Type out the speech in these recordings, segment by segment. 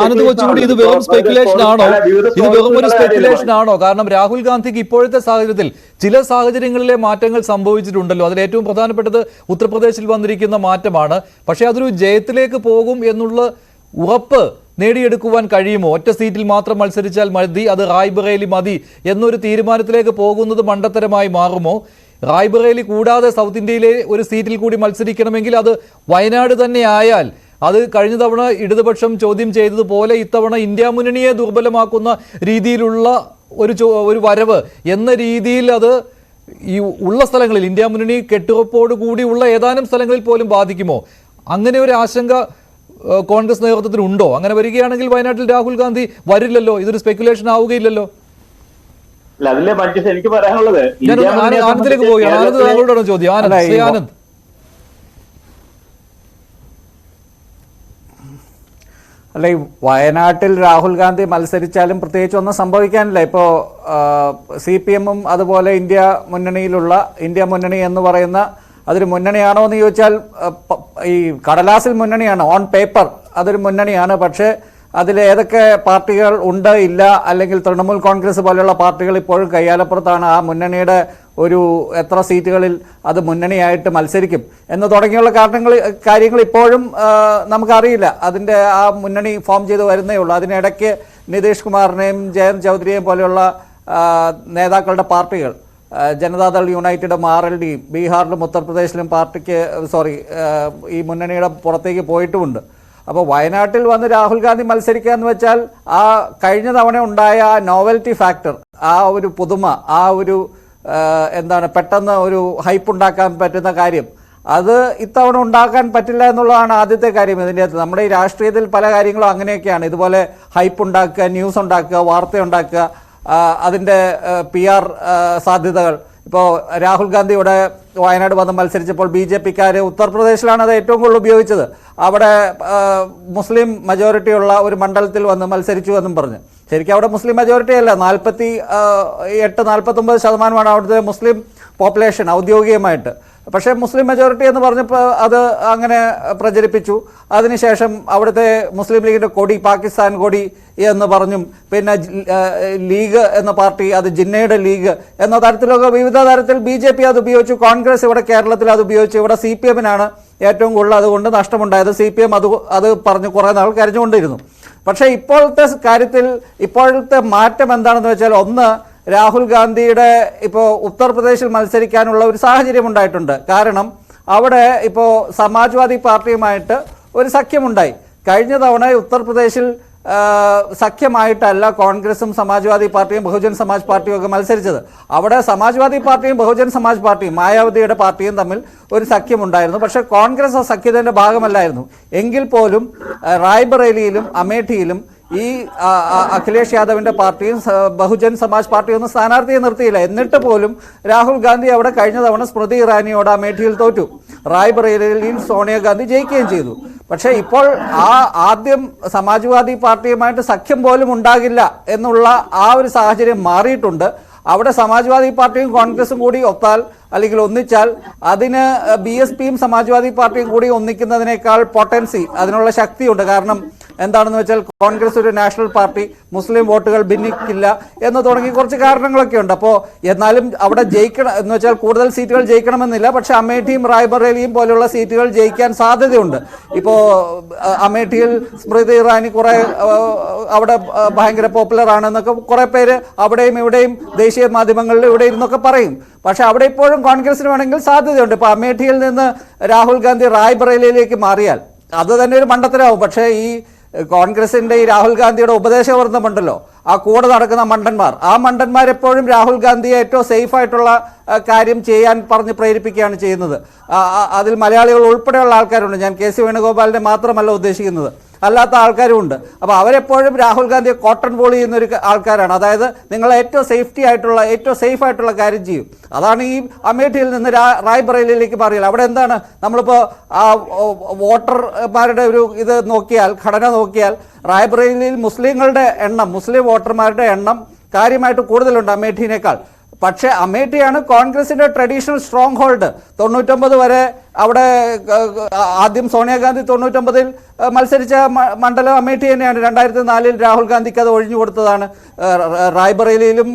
ആനന്ദ് കൊച്ചുകൂടി ഇത് വെറും സ്പെക്കുലേഷൻ ആണോ? ഇത് വെറും ഒരു സ്പെക്കുലേഷൻ ആണോ? കാരണം രാഹുൽ ഗാന്ധിക്ക് ഇപ്പോഴത്തെ സാഹചര്യത്തിൽ ചില സാഹചര്യങ്ങളിലെ മാറ്റങ്ങൾ സംഭവിച്ചിട്ടുണ്ടല്ലോ. അതിൽ ഏറ്റവും പ്രധാനപ്പെട്ടത് ഉത്തർപ്രദേശിൽ വന്നിരിക്കുന്ന മാറ്റമാണ്. പക്ഷേ അതൊരു ജയത്തിലേക്ക് പോകും എന്നുള്ള ഉറപ്പ് നേടിയെടുക്കുവാൻ കഴിയുമോ? ഒറ്റ സീറ്റിൽ മാത്രം മത്സരിച്ചാൽ മതി, അത് റായ്ബറേലി മതി എന്നൊരു തീരുമാനത്തിലേക്ക് പോകുന്നത് മണ്ടത്തരമായി മാറുമോ? റായ്ബറേലി കൂടാതെ സൗത്ത് ഇന്ത്യയിലെ ഒരു സീറ്റിൽ കൂടി മത്സരിക്കണമെങ്കിൽ അത് വയനാട് തന്നെ ആയാൽ, അത് കഴിഞ്ഞ തവണ ഇടതുപക്ഷം ചോദ്യം ചെയ്തതുപോലെ ഇത്തവണ ഇന്ത്യ മുന്നണിയെ ദുർബലമാക്കുന്ന രീതിയിലുള്ള ഒരു വരവ് എന്ന രീതിയിൽ അത് ഈ ഉള്ള സ്ഥലങ്ങളിൽ ഇന്ത്യ മുന്നണി കെട്ടുറപ്പോട് കൂടിയുള്ള ഏതാനും സ്ഥലങ്ങളിൽ പോലും ബാധിക്കുമോ? അങ്ങനെ ഒരു ആശങ്ക കോൺഗ്രസ് നേതൃത്വത്തിന് ഉണ്ടോ? അങ്ങനെ വരികയാണെങ്കിൽ വയനാട്ടിൽ രാഹുൽ ഗാന്ധി വരില്ലല്ലോ, ഇതൊരു സ്പെക്കുലേഷൻ ആവുകയില്ലല്ലോ. എനിക്ക് പറയാനുള്ളത് ആനന്ദിലേക്ക് പോവുകയാണ്. ആനന്ദ് താങ്കളോടാണ് ചോദ്യം. ആനന്ദ് അല്ല, ഈ വയനാട്ടിൽ രാഹുൽ ഗാന്ധി മത്സരിച്ചാലും പ്രത്യേകിച്ച് ഒന്നും സംഭവിക്കാനില്ല. ഇപ്പോൾ CPM-ഉം അതുപോലെ ഇന്ത്യ മുന്നണി എന്ന് പറയുന്ന അതൊരു മുന്നണിയാണോ എന്ന് ചോദിച്ചാൽ ഈ കടലാസിൽ മുന്നണിയാണ്, ഓൺ പേപ്പർ അതൊരു മുന്നണിയാണ്. പക്ഷേ അതിൽ ഏതൊക്കെ പാർട്ടികൾ ഉണ്ട് ഇല്ല, അല്ലെങ്കിൽ തൃണമൂൽ കോൺഗ്രസ് പോലെയുള്ള പാർട്ടികൾ ഇപ്പോഴും കയ്യാലപ്പുറത്താണ്. ആ മുന്നണിയുടെ ഒരു എത്ര സീറ്റുകളിൽ അത് മുന്നണിയായിട്ട് മത്സരിക്കും എന്ന് തുടങ്ങിയുള്ള കാര്യങ്ങൾ ഇപ്പോഴും നമുക്കറിയില്ല. അതിൻ്റെ ആ മുന്നണി ഫോം ചെയ്ത് വരുന്നേ ഉള്ളൂ. അതിനിടയ്ക്ക് നിതീഷ് കുമാറിനെയും ജയന്ത് ചൗധരിയെയും പോലെയുള്ള നേതാക്കളുടെ പാർട്ടികൾ, ജനതാദൾ യുണൈറ്റഡും RLDയും ബീഹാറിലും ഉത്തർപ്രദേശിലും ഈ മുന്നണിയുടെ പുറത്തേക്ക് പോയിട്ടുമുണ്ട്. അപ്പോൾ വയനാട്ടിൽ വന്ന് രാഹുൽ ഗാന്ധി മത്സരിക്കുക എന്ന് വെച്ചാൽ ആ കഴിഞ്ഞ തവണ ഉണ്ടായ ആ നോവൽറ്റി ഫാക്ടർ, ആ ഒരു പുതുമ, ആ ഒരു പെട്ടെന്ന് ഒരു ഹൈപ്പ് ഉണ്ടാക്കാൻ പറ്റുന്ന കാര്യം, അത് ഇത്തവണ ഉണ്ടാക്കാൻ പറ്റില്ല എന്നുള്ളതാണ് ആദ്യത്തെ കാര്യം. ഇതിൻ്റെ അകത്ത് നമ്മുടെ ഈ രാഷ്ട്രീയത്തിൽ പല കാര്യങ്ങളും അങ്ങനെയൊക്കെയാണ്. ഇതുപോലെ ഹൈപ്പ് ഉണ്ടാക്കുക, ന്യൂസ് ഉണ്ടാക്കുക, വാർത്ത ഉണ്ടാക്കുക, അതിൻ്റെ PR സാധ്യതകൾ. ഇപ്പോൾ രാഹുൽ ഗാന്ധി ഇവിടെ വയനാട് വന്ന് മത്സരിച്ചപ്പോൾ BJP-ക്കാർ ഉത്തർപ്രദേശിലാണ് അത് ഏറ്റവും കൂടുതൽ ഉപയോഗിച്ചത്. അവിടെ മുസ്ലിം മജോറിറ്റിയുള്ള ഒരു മണ്ഡലത്തിൽ വന്ന് മത്സരിച്ചു എന്നും പറഞ്ഞ്. ശരിക്കും അവിടെ മുസ്ലിം മജോറിറ്റി അല്ല, 48-49% അവിടുത്തെ മുസ്ലിം പോപ്പുലേഷൻ ഔദ്യോഗികമായിട്ട്. പക്ഷേ മുസ്ലിം മെജോറിറ്റി എന്ന് പറഞ്ഞപ്പോൾ അത് അങ്ങനെ പ്രചരിപ്പിച്ചു. അതിനുശേഷം അവിടുത്തെ മുസ്ലിം ലീഗിൻ്റെ കൊടി പാകിസ്ഥാൻ കൊടി എന്ന് പറഞ്ഞും, പിന്നെ ലീഗ് എന്ന പാർട്ടി അത് ജിന്നയുടെ ലീഗ് എന്ന തരത്തിലൊക്കെ വിവിധ തരത്തിൽ BJP അത് ഉപയോഗിച്ചു. കോൺഗ്രസ് ഇവിടെ കേരളത്തിൽ അത് ഉപയോഗിച്ചു. ഇവിടെ CPM-നാണ് ഏറ്റവും കൂടുതൽ അതുകൊണ്ട് നഷ്ടമുണ്ടായത്. CPM അത് പറഞ്ഞ് കുറേ നാൾ കരഞ്ഞുകൊണ്ടിരുന്നു. പക്ഷേ ഇപ്പോഴത്തെ കാര്യത്തിൽ ഇപ്പോഴത്തെ മാറ്റം എന്താണെന്ന് വെച്ചാൽ, ഒന്ന്, രാഹുൽ ഗാന്ധിയുടെ ഇപ്പോൾ ഉത്തർപ്രദേശിൽ മത്സരിക്കാനുള്ള ഒരു സാഹചര്യം ഉണ്ടായിട്ടുണ്ട്. കാരണം അവിടെ ഇപ്പോൾ സമാജ്വാദി പാർട്ടിയുമായിട്ട് ഒരു സഖ്യമുണ്ടായി. കഴിഞ്ഞ തവണ ഉത്തർപ്രദേശിൽ സഖ്യമായിട്ടല്ല കോൺഗ്രസും സമാജ്വാദി പാർട്ടിയും ബഹുജൻ സമാജ് പാർട്ടിയും ഒക്കെ മത്സരിച്ചത്. അവിടെ സമാജ്വാദി പാർട്ടിയും ബഹുജൻ സമാജ് പാർട്ടിയും മായാവതിയുടെ പാർട്ടിയും തമ്മിൽ ഒരു സഖ്യമുണ്ടായിരുന്നു. പക്ഷേ കോൺഗ്രസ് ആ സഖ്യത്തിൻ്റെ ഭാഗമല്ലായിരുന്നു. എങ്കിൽ പോലും റായ്ബറേലിയിലും അമേഠിയിലും ഈ അഖിലേഷ് യാദവിൻ്റെ പാർട്ടിയും ബഹുജൻ സമാജ് പാർട്ടിയും ഒന്നും സ്ഥാനാർത്ഥിയെ നിർത്തിയില്ല. എന്നിട്ട് പോലും രാഹുൽ ഗാന്ധി അവിടെ കഴിഞ്ഞ തവണ സ്മൃതി ഇറാനിയോട് അമേഠിയിൽ തോറ്റു. റായ്ബറേലിയിൽ സോണിയാഗാന്ധി ജയിക്കുകയും ചെയ്തു. പക്ഷേ ഇപ്പോൾ ആദ്യം സമാജ്വാദി പാർട്ടിയുമായിട്ട് സഖ്യം പോലും ഉണ്ടാകില്ല എന്നുള്ള ആ ഒരു സാഹചര്യം മാറിയിട്ടുണ്ട്. അവിടെ സമാജ്വാദി പാർട്ടിയും കോൺഗ്രസും കൂടി ഒത്താൽ, അല്ലെങ്കിൽ ഒന്നിച്ചാൽ, അതിന് BSPയും സമാജ്വാദി പാർട്ടിയും കൂടി ഒന്നിക്കുന്നതിനേക്കാൾ പൊട്ടൻസി, അതിനുള്ള ശക്തിയുണ്ട്. കാരണം എന്താണെന്ന് വെച്ചാൽ കോൺഗ്രസ് ഒരു നാഷണൽ പാർട്ടി, മുസ്ലിം വോട്ടുകൾ ഭിന്നിക്കില്ല എന്ന് തുടങ്ങി കുറച്ച് കാരണങ്ങളൊക്കെ ഉണ്ട്. അപ്പോൾ എന്നാലും അവിടെ ജയിക്കണം എന്ന് വെച്ചാൽ കൂടുതൽ സീറ്റുകൾ ജയിക്കണമെന്നില്ല. പക്ഷേ അമേഠിയും റായ്ബറേലിയും പോലുള്ള സീറ്റുകൾ ജയിക്കാൻ സാധ്യതയുണ്ട്. ഇപ്പോൾ അമേഠിയിൽ സ്മൃതി ഇറാനി കുറേ അവിടെ ഭയങ്കര പോപ്പുലർ ആണെന്നൊക്കെ കുറേ പേര് അവിടെയും ഇവിടെയും ദേശീയ മാധ്യമങ്ങളിൽ ഇവിടെ ഇരുന്നൊക്കെ പറയും. പക്ഷെ അവിടെ ഇപ്പോഴും കോൺഗ്രസിന് വേണമെങ്കിൽ സാധ്യതയുണ്ട്. ഇപ്പോൾ അമേഠിയിൽ നിന്ന് രാഹുൽ ഗാന്ധി റായ്ബറേലിയിലേക്ക് മാറിയാൽ അത് തന്നെ ഒരു മണ്ടത്തരാവും. പക്ഷേ ഈ കോൺഗ്രസിൻ്റെ ഈ രാഹുൽ ഗാന്ധിയുടെ ഉപദേശവർദ്ധമുണ്ടല്ലോ, ആ കൂടെ നടക്കുന്ന മണ്ടന്മാരെപ്പോഴും രാഹുൽ ഗാന്ധിയെ ഏറ്റവും സേഫായിട്ടുള്ള കാര്യം ചെയ്യാൻ പറഞ്ഞ് പ്രേരിപ്പിക്കുകയാണ് ചെയ്യുന്നത്. അതിൽ മലയാളികൾ ഉൾപ്പെടെയുള്ള ആൾക്കാരുണ്ട്. ഞാൻ KC വേണുഗോപാലിനെ മാത്രമല്ല ഉദ്ദേശിക്കുന്നത്, അല്ലാത്ത ആൾക്കാരുമുണ്ട്. അപ്പോൾ അവരെപ്പോഴും രാഹുൽ ഗാന്ധിയെ കോട്ടൺ ബോൾ ചെയ്യുന്നൊരു ആൾക്കാരാണ്. അതായത് നിങ്ങൾ ഏറ്റവും സേഫ് ആയിട്ടുള്ള കാര്യം ചെയ്യും. അതാണ് ഈ അമേഠിയിൽ നിന്ന് റായ്ബറേലിയിലേക്ക് മാറിയാൽ. അവിടെ എന്താണ്, നമ്മളിപ്പോൾ ആ വോട്ടർമാരുടെ ഒരു ഇത് നോക്കിയാൽ, ഘടന നോക്കിയാൽ, റായ്ബറേലിയിൽ മുസ്ലിം വോട്ടർമാരുടെ എണ്ണം കാര്യമായിട്ട് കൂടുതലുണ്ട് അമേഠിനേക്കാൾ. പക്ഷേ അമേഠിയാണ് കോൺഗ്രസിന്റെ ട്രഡീഷണൽ സ്ട്രോങ് ഹോൾഡ്. 99 വരെ അവിടെ ആദ്യം സോണിയാഗാന്ധി 99-ൽ മത്സരിച്ച മണ്ഡലം അമേഠി തന്നെയാണ്. 2004-ൽ രാഹുൽ ഗാന്ധിക്ക് അത് ഒഴിഞ്ഞു കൊടുത്തതാണ്. റായ്ബറേലിയിലും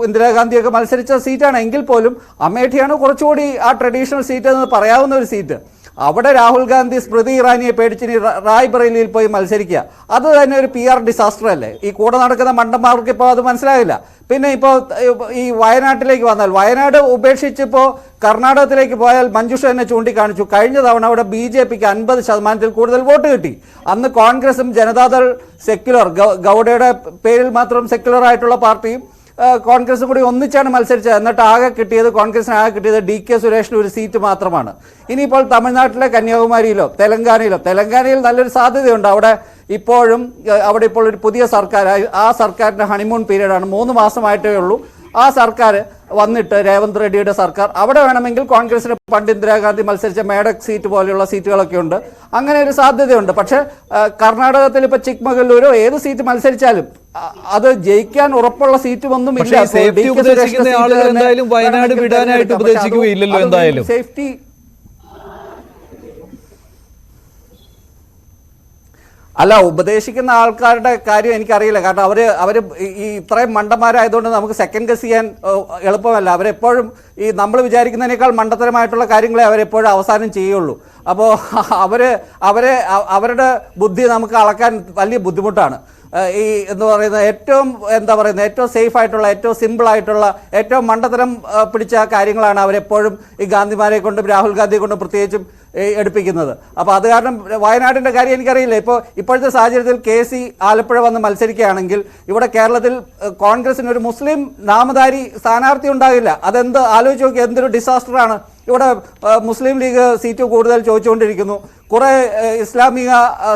ഇന്ദിരാഗാന്ധിയൊക്കെ മത്സരിച്ച സീറ്റാണ്. എങ്കിൽ പോലും അമേഠിയാണ് കുറച്ചുകൂടി ആ ട്രഡീഷണൽ സീറ്റ് എന്ന് പറയാവുന്ന ഒരു സീറ്റ്. അവിടെ രാഹുൽ ഗാന്ധി സ്മൃതി ഇറാനിയെ പേടിച്ചിനി റായ്ബറേലിയിൽ പോയി മത്സരിക്കുക, അത് തന്നെ ഒരു PR ഡിസാസ്റ്റർ അല്ലേ? ഈ കൂടെ നടക്കുന്ന മണ്ടന്മാർക്ക് ഇപ്പോൾ അത് മനസ്സിലാവില്ല. പിന്നെ ഇപ്പോൾ ഈ വയനാട്ടിലേക്ക് വന്നാൽ, വയനാട് ഉപേക്ഷിച്ചിപ്പോൾ കർണാടകത്തിലേക്ക് പോയാൽ മഞ്ജുഷ എന്നെ ചൂണ്ടിക്കാണിച്ചു, കഴിഞ്ഞ തവണ അവിടെ BJPക്ക് 50% കൂടുതൽ വോട്ട് കിട്ടി. അന്ന് കോൺഗ്രസും ജനതാദൾ സെക്യുലർ, ഗൗഡയുടെ പേരിൽ മാത്രം സെക്യുലർ ആയിട്ടുള്ള പാർട്ടിയും കോൺഗ്രസും കൂടി ഒന്നിച്ചാണ് മത്സരിച്ചത്. എന്നിട്ട് കോൺഗ്രസിന് ആകെ കിട്ടിയത് DK സുരേഷിന് ഒരു സീറ്റ് മാത്രമാണ്. ഇനിയിപ്പോൾ തമിഴ്നാട്ടിലെ കന്യാകുമാരിയിലോ തെലങ്കാനയിൽ നല്ലൊരു സാധ്യതയുണ്ട്. അവിടെ ഇപ്പോൾ ഒരു പുതിയ സർക്കാർ, ആ സർക്കാരിൻ്റെ ഹണിമൂൺ പീരീഡാണ്, 3 മാസമായിട്ടേ ഉള്ളൂ. ആ സർക്കാർ വന്നിട്ട് രേവന്ത് റെഡ്ഡിയുടെ സർക്കാർ, അവിടെ വേണമെങ്കിൽ കോൺഗ്രസിന് പണ്ട് ഇന്ദിരാഗാന്ധി മത്സരിച്ച മേഡക് സീറ്റ് പോലെയുള്ള സീറ്റുകളൊക്കെ ഉണ്ട്. അങ്ങനെ ഒരു സാധ്യതയുണ്ട്. പക്ഷേ കർണാടകത്തിൽ ഇപ്പോൾ ചിക്മഗല്ലൂരോ ഏത് സീറ്റ് മത്സരിച്ചാലും അത് ജയിക്കാൻ ഉറപ്പുള്ള സീറ്റുമൊന്നുമില്ല. വയനാട് വിടാനായിട്ട് ഉപദേശിക്കുകയില്ലല്ലോ. എന്തായാലും സേഫ്റ്റി അല്ല, ഉപദേശിക്കുന്ന ആൾക്കാരുടെ കാര്യം എനിക്കറിയില്ല. കാരണം അവർ ഈ ഇത്രയും മണ്ടന്മാരായതുകൊണ്ട് നമുക്ക് സെക്കൻഡ് ഗസ് ചെയ്യാൻ എളുപ്പമല്ല. അവരെപ്പോഴും ഈ നമ്മൾ വിചാരിക്കുന്നതിനേക്കാൾ മണ്ടത്തരമായിട്ടുള്ള കാര്യങ്ങളെ അവരെപ്പോഴും അവസാനം ചെയ്യുള്ളൂ. അപ്പോൾ അവരുടെ ബുദ്ധി നമുക്ക് അളക്കാൻ വലിയ ബുദ്ധിമുട്ടാണ്. ഈ ഏറ്റവും സേഫ് ആയിട്ടുള്ള, ഏറ്റവും സിമ്പിൾ ആയിട്ടുള്ള, ഏറ്റവും മണ്ടത്തരം പിടിച്ച കാര്യങ്ങളാണ് അവരെപ്പോഴും ഈ ഗാന്ധിമാരെ കൊണ്ടും രാഹുൽ ഗാന്ധിയെ കൊണ്ടും പ്രത്യേകിച്ചും എടുപ്പിക്കുന്നത്. അപ്പോൾ അത് കാരണം വയനാടിൻ്റെ കാര്യം എനിക്കറിയില്ല. ഇപ്പോഴത്തെ സാഹചര്യത്തിൽ KC ആലപ്പുഴ വന്ന് മത്സരിക്കുകയാണെങ്കിൽ ഇവിടെ കേരളത്തിൽ കോൺഗ്രസിന് ഒരു മുസ്ലിം നാമധാരി സ്ഥാനാർത്ഥി ഉണ്ടാകില്ല. അതെന്ത് ആലോചിച്ച് നോക്കി, എന്തൊരു ഡിസാസ്റ്ററാണ്. ഇവിടെ മുസ്ലിം ലീഗ് സീറ്റ് കൂടുതൽ ചോദിച്ചുകൊണ്ടിരിക്കുന്നു. കുറേ ഇസ്ലാമിക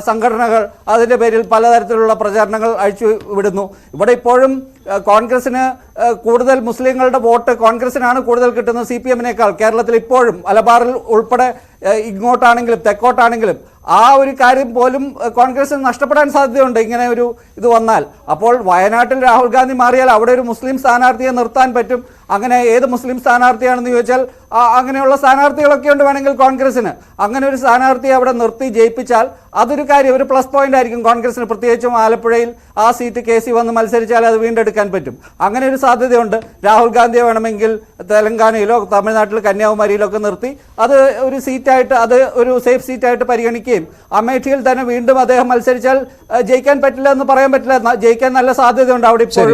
സംഘടനകൾ അതിൻ്റെ പേരിൽ പലതരത്തിലുള്ള പ്രചാരണങ്ങൾ അഴിച്ചു വിടുന്നു. ഇവിടെ ഇപ്പോഴും കോൺഗ്രസിന് കൂടുതൽ മുസ്ലിങ്ങളുടെ വോട്ട് കോൺഗ്രസിനാണ് കൂടുതൽ കിട്ടുന്നത് CPM-നേക്കാൾ. കേരളത്തിൽ ഇപ്പോഴും മലബാറിൽ ഉൾപ്പെടെ ഇങ്ങോട്ടാണെങ്കിലും തെക്കോട്ടാണെങ്കിലും ആ ഒരു കാര്യം പോലും കോൺഗ്രസിന് നഷ്ടപ്പെടാൻ സാധ്യതയുണ്ട് ഇങ്ങനെ ഒരു ഇത് വന്നാൽ. അപ്പോൾ വയനാട്ടിൽ രാഹുൽ ഗാന്ധി മാറിയാൽ അവിടെ ഒരു മുസ്ലിം സ്ഥാനാർത്ഥിയെ നിർത്താൻ പറ്റും. അങ്ങനെ ഏത് മുസ്ലിം സ്ഥാനാർത്ഥിയാണെന്ന് ചോദിച്ചാൽ അങ്ങനെയുള്ള സ്ഥാനാർത്ഥികളൊക്കെ ഉണ്ട് വേണമെങ്കിൽ കോൺഗ്രസിന്. അങ്ങനെ ഒരു സ്ഥാനാർത്ഥിയെ അവിടെ നിർത്തി ജയിപ്പിച്ചാൽ അതൊരു കാര്യം, ഒരു പ്ലസ് പോയിന്റ് ആയിരിക്കും കോൺഗ്രസിന്. പ്രത്യേകിച്ചും ആലപ്പുഴയിൽ ആ സീറ്റ് KC വന്ന് മത്സരിച്ചാൽ അത് വീണ്ടെടുക്കാൻ പറ്റും. അങ്ങനെ ഒരു സാധ്യതയുണ്ട്. രാഹുൽ ഗാന്ധിയെ വേണമെങ്കിൽ തെലങ്കാനയിലോ തമിഴ്നാട്ടിൽ കന്യാകുമാരിയിലോ ഒക്കെ നിർത്തി അത് ഒരു സീറ്റായിട്ട്, അത് ഒരു സേഫ് സീറ്റായിട്ട് പരിഗണിക്കുകയും അമേഠിയിൽ തന്നെ വീണ്ടും അദ്ദേഹം മത്സരിച്ചാൽ ജയിക്കാൻ പറ്റില്ല എന്ന് പറയാൻ പറ്റില്ല. ജയിക്കാൻ നല്ല സാധ്യതയുണ്ട് അവിടെ ഇപ്പോൾ.